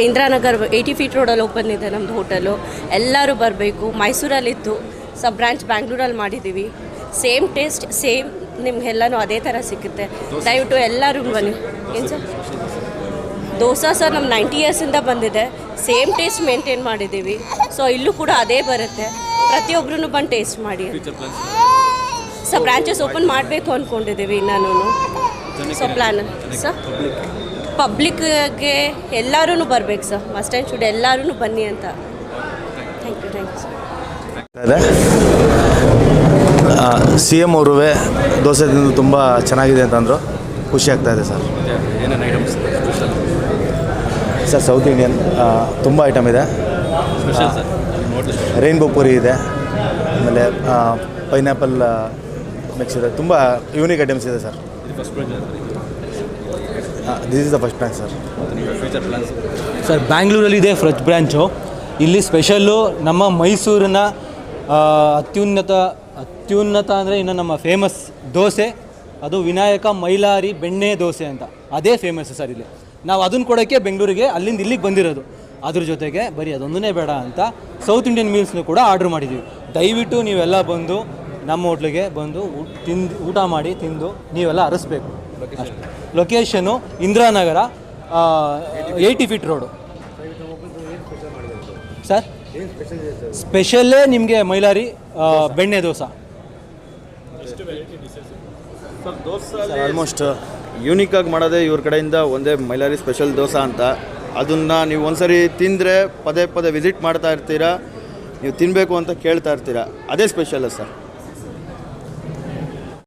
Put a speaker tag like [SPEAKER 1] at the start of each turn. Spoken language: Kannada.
[SPEAKER 1] ಇಂದಿರಾನಗರ್ 80 ಫೀಟ್ ರೋಡಲ್ಲಿ ಓಪನ್ ಇದೆ ನಮ್ಮದು ಹೋಟೆಲು. ಎಲ್ಲರೂ ಬರಬೇಕು. ಮೈಸೂರಲ್ಲಿತ್ತು, ಸಬ್ ಬ್ರಾಂಚ್ ಬ್ಯಾಂಗ್ಳೂರಲ್ಲಿ ಮಾಡಿದ್ದೀವಿ. ಸೇಮ್ ಟೇಸ್ಟ್, ಸೇಮ್ ನಿಮ್ಗೆಲ್ಲನೂ ಅದೇ ಥರ ಸಿಗುತ್ತೆ. ದಯವಿಟ್ಟು ಎಲ್ಲರೂ ಬನ್ನಿ. ಏನು ಸರ್? ದೋಸೆ ಸರ್ ನಮ್ಮ 90 ಇಯರ್ಸಿಂದ ಬಂದಿದೆ. ಸೇಮ್ ಟೇಸ್ಟ್ ಮೇಂಟೈನ್ ಮಾಡಿದ್ದೀವಿ. ಸೊ ಇಲ್ಲೂ ಕೂಡ ಅದೇ ಬರುತ್ತೆ. ಪ್ರತಿಯೊಬ್ಬರೂ ಬಂದು ಟೇಸ್ಟ್ ಮಾಡಿ. ಸರ್ ಬ್ರಾಂಚಸ್ ಓಪನ್ ಮಾಡಬೇಕು ಅಂದ್ಕೊಂಡಿದ್ದೀವಿ ನಾನು. ಸೊ ಪ್ಲ್ಯಾನ್ ಸರ್ ಪಬ್ಲಿಕ್ಗೆ ಎಲ್ಲರೂ ಬರಬೇಕು ಸರ್. ಮಸ್ಟ್ ಆ್ಯಂಡ್ ಶುಡ್ ಎಲ್ಲರೂ ಬನ್ನಿ ಅಂತ. Thank you sir.
[SPEAKER 2] CM ಅವರು ದೋಸೆ ತಿಂದು ತುಂಬ ಚೆನ್ನಾಗಿದೆ ಅಂತಂದರು. ಖುಷಿ ಆಗ್ತಾಯಿದೆ ಸರ್. ಸರ್ ಸೌತ್ ಇಂಡಿಯನ್ ತುಂಬ ಐಟಮ್ ಇದೆ. ರೈನ್ಬೋ ಪೂರಿ ಇದೆ, ಆಮೇಲೆ ಪೈನಾಪಲ್ ಮಿಕ್ಸ್ ಇದೆ. ತುಂಬ ಯೂನಿಕ್ ಐಟಮ್ಸ್ ಇದೆ sir. This is the first branch sir.
[SPEAKER 3] Sir ಬ್ಯಾಂಗ್ಳೂರಲ್ಲಿದೆ ಫಸ್ಟ್ ಬ್ರ್ಯಾಂಚು. ಇಲ್ಲಿ ಸ್ಪೆಷಲ್ಲು ನಮ್ಮ ಮೈಸೂರಿನ ಅತ್ಯುನ್ನತ ಅಂದರೆ ಇನ್ನು ನಮ್ಮ ಫೇಮಸ್ ದೋಸೆ, ಅದು ವಿನಾಯಕ ಮೈಲಾರಿ ಬೆಣ್ಣೆ ದೋಸೆ ಅಂತ. ಅದೇ ಫೇಮಸ್ ಸರ್ ಇಲ್ಲಿ. ನಾವು ಅದನ್ನು ಕೊಡೋಕ್ಕೆ ಬೆಂಗಳೂರಿಗೆ ಅಲ್ಲಿಂದ ಇಲ್ಲಿಗೆ ಬಂದಿರೋದು. ಅದ್ರ ಜೊತೆಗೆ ಬರೀ ಅದೊಂದನೇ ಬೇಡ ಅಂತ ಸೌತ್ ಇಂಡಿಯನ್ ಮೀಲ್ಸ್ನು ಕೂಡ ಆರ್ಡ್ರ್ ಮಾಡಿದ್ದೀವಿ. ದಯವಿಟ್ಟು ನೀವೆಲ್ಲ ಬಂದು ನಮ್ಮ ಹೋಟ್ಲಿಗೆ ಬಂದು ಊಟ ಮಾಡಿ ತಿಂದು ನೀವೆಲ್ಲ ಅರಸಬೇಕು. Location Indiranagar 80 feet road sir. ಸ್ಪೆಷಲ್ಲೇ ನಿಮಗೆ ಮೈಲಾರಿ ಬೆಣ್ಣೆ ದೋಸೆ.
[SPEAKER 4] ಆಲ್ಮೋಸ್ಟ್ ಯೂನಿಕಾಗಿ ಮಾಡೋದೇ ಇವ್ರ ಕಡೆಯಿಂದ ಒಂದೇ ಮೈಲಾರಿ ಸ್ಪೆಷಲ್ ದೋಸೆ ಅಂತ. ಅದನ್ನು ನೀವು ಒಂದ್ಸರಿ ತಿಂದರೆ ಪದೇ ಪದೇ ವಿಸಿಟ್ ಮಾಡ್ತಾ ಇರ್ತೀರಾ, ನೀವು ತಿನ್ನಬೇಕು ಅಂತ ಕೇಳ್ತಾ ಇರ್ತೀರಾ. ಅದೇ ಸ್ಪೆಷಲ್ ಸರ್.